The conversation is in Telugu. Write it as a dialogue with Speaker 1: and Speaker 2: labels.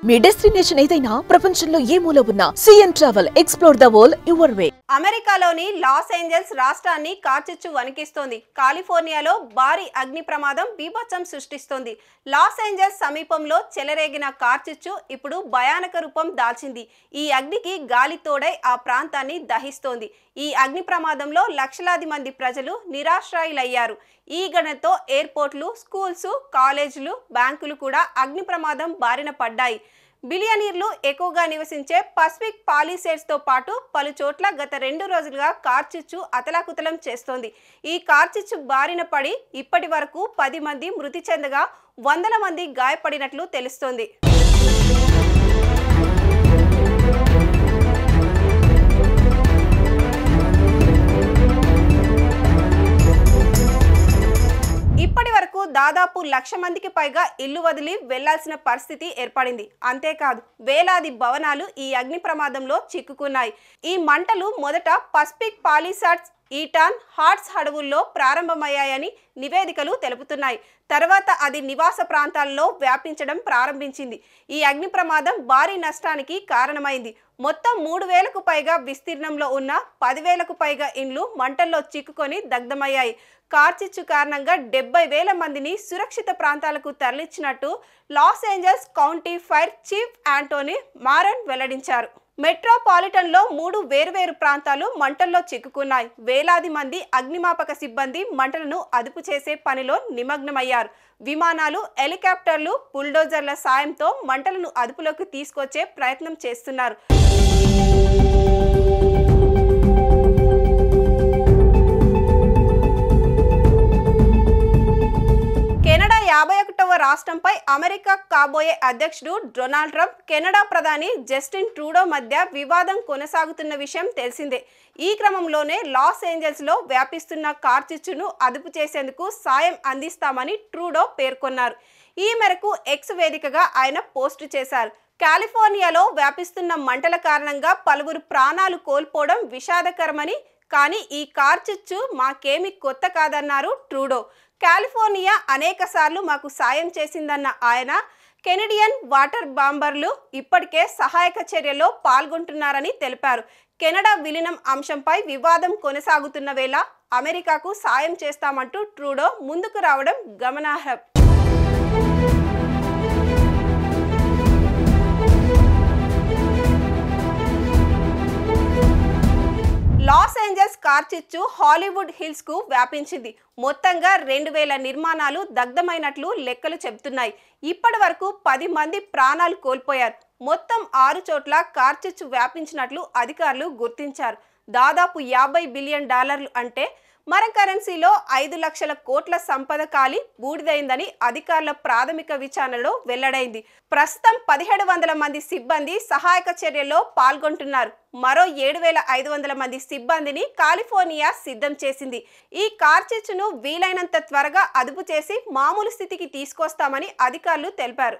Speaker 1: మీ డెస్టినేషన్ ఏదైనా ప్రపంచంలో ఏ మూల ఉన్నా CN travel explore the world your way.
Speaker 2: అమెరికాలోని లాస్ ఏంజల్స్ రాష్ట్రాన్ని కార్చిచ్చు వణికిస్తోంది. కాలిఫోర్నియాలో భారీ అగ్ని ప్రమాదం బీభత్సం సృష్టిస్తోంది. లాస్ ఏంజల్స్ సమీపంలో చెలరేగిన కార్చిచ్చు ఇప్పుడు భయానక రూపం దాల్చింది. ఈ అగ్నికి గాలి తోడై ఆ ప్రాంతాన్ని దహిస్తోంది. ఈ అగ్ని ప్రమాదంలో లక్షలాది మంది ప్రజలు నిరాశ్రయులయ్యారు. ఈ ఘటనతో ఎయిర్పోర్ట్లు, స్కూల్స్, కాలేజీలు, బ్యాంకులు కూడా అగ్ని ప్రమాదం బారిన పడ్డాయి. బిలియనీర్లు ఎక్కువగా నివసించే పసిఫిక్ పాలిసేడ్స్ తో పాటు పలు చోట్ల గత 2 రోజులుగా కార్చిచ్చు అతలాకుతలం చేస్తోంది. ఈ కార్చిచ్చు బారిన పడి ఇప్పటి వరకు 10 మంది మృతి చెందగా వందల మంది గాయపడినట్లు తెలుస్తోంది. ఇప్పటి వరకు దాదాపు 1,00,000 మందికి పైగా ఇల్లు వదిలి వెళ్లాల్సిన పరిస్థితి ఏర్పడింది. అంతేకాదు వేలాది భవనాలు ఈ అగ్ని ప్రమాదంలో చిక్కుకున్నాయి. ఈ మంటలు మొదట పసిఫిక్ పాలిసాడ్స్, ఈటాన్, హార్ట్స్ అడవుల్లో ప్రారంభమయ్యాయని నివేదికలు తెలుపుతున్నాయి. తర్వాత అది నివాస ప్రాంతాల్లో వ్యాపించడం ప్రారంభించింది. ఈ అగ్ని ప్రమాదం భారీ నష్టానికి కారణమైంది. మొత్తం 3,000కు పైగా విస్తీర్ణంలో ఉన్న 10,000కు పైగా ఇండ్లు మంటల్లో చిక్కుకొని దగ్ధమయ్యాయి. కార్చిచ్చు కారణంగా 70,000 మందిని సురక్షిత ప్రాంతాలకు తరలించినట్టు Los Angeles county fire chief Anthony Marrone వెల్లడించారు. మెట్రోపాలిటన్లో 3 వేర్వేరు ప్రాంతాలు మంటల్లో చిక్కుకున్నాయి. వేలాది మంది అగ్నిమాపక సిబ్బంది మంటలను అదుపు చేసే పనిలో నిమగ్నమయ్యారు. విమానాలు, హెలికాప్టర్లు, బుల్డోజర్ల సాయంతో మంటలను అదుపులోకి తీసుకొచ్చే ప్రయత్నం చేస్తున్నారు. కెనడా 51వ రాష్ట్రంపై అమెరికా కాబోయే అధ్యక్షుడు డొనాల్డ్ ట్రంప్, కెనడా ప్రధాని జస్టిన్ ట్రూడో మధ్య వివాదం కొనసాగుతున్న విషయం తెలిసిందే. ఈ క్రమంలోనే లాస్ ఏంజల్స్లో వ్యాపిస్తున్న కార్చిచ్చును అదుపు చేసేందుకు సాయం అందిస్తామని ట్రూడో పేర్కొన్నారు. ఈ మేరకు ఎక్స్ వేదికగా ఆయన పోస్టు చేశారు. కాలిఫోర్నియాలో వ్యాపిస్తున్న మంటల కారణంగా పలువురు ప్రాణాలు కోల్పోవడం విషాదకరమని, కానీ ఈ కార్చిచ్చు మాకేమీ కొత్త కాదన్నారు ట్రూడో. కాలిఫోర్నియా అనేక సార్లు మాకు సాయం చేసిందన్న ఆయన, కెనడియన్ వాటర్ బాంబర్లు ఇప్పటికే సహాయక చర్యల్లో పాల్గొంటున్నారని తెలిపారు. కెనడా విలీనం అంశంపై వివాదం కొనసాగుతున్న వేళ అమెరికాకు సాయం చేస్తామంటూ ట్రూడో ముందుకు రావడం గమనార్హం. లాస్ ఏంజల్స్ కార్చిచ్చు హాలీవుడ్ హిల్స్ కు వ్యాపించింది. మొత్తంగా 2,000 నిర్మాణాలు దగ్ధమైనట్లు లెక్కలు చెబుతున్నాయి. ఇప్పటి వరకు 10 మంది ప్రాణాలు కోల్పోయారు. మొత్తం 6 చోట్ల కార్చిచ్చు వ్యాపించినట్లు అధికారులు గుర్తించారు. దాదాపు $50 బిలియన్ అంటే మన కరెన్సీలో 5 లక్షల కోట్ల సంపద కాలి బూడిదైందని అధికారుల ప్రాథమిక విచారణలో వెల్లడైంది. ప్రస్తుతం 1,700 మంది సిబ్బంది సహాయక చర్యల్లో పాల్గొంటున్నారు. మరో 7,500 మంది సిబ్బందిని కాలిఫోర్నియా సిద్ధం చేసింది. ఈ కార్చిచ్చును వీలైనంత త్వరగా అదుపు చేసి మామూలు స్థితికి తీసుకొస్తామని అధికారులు తెలిపారు.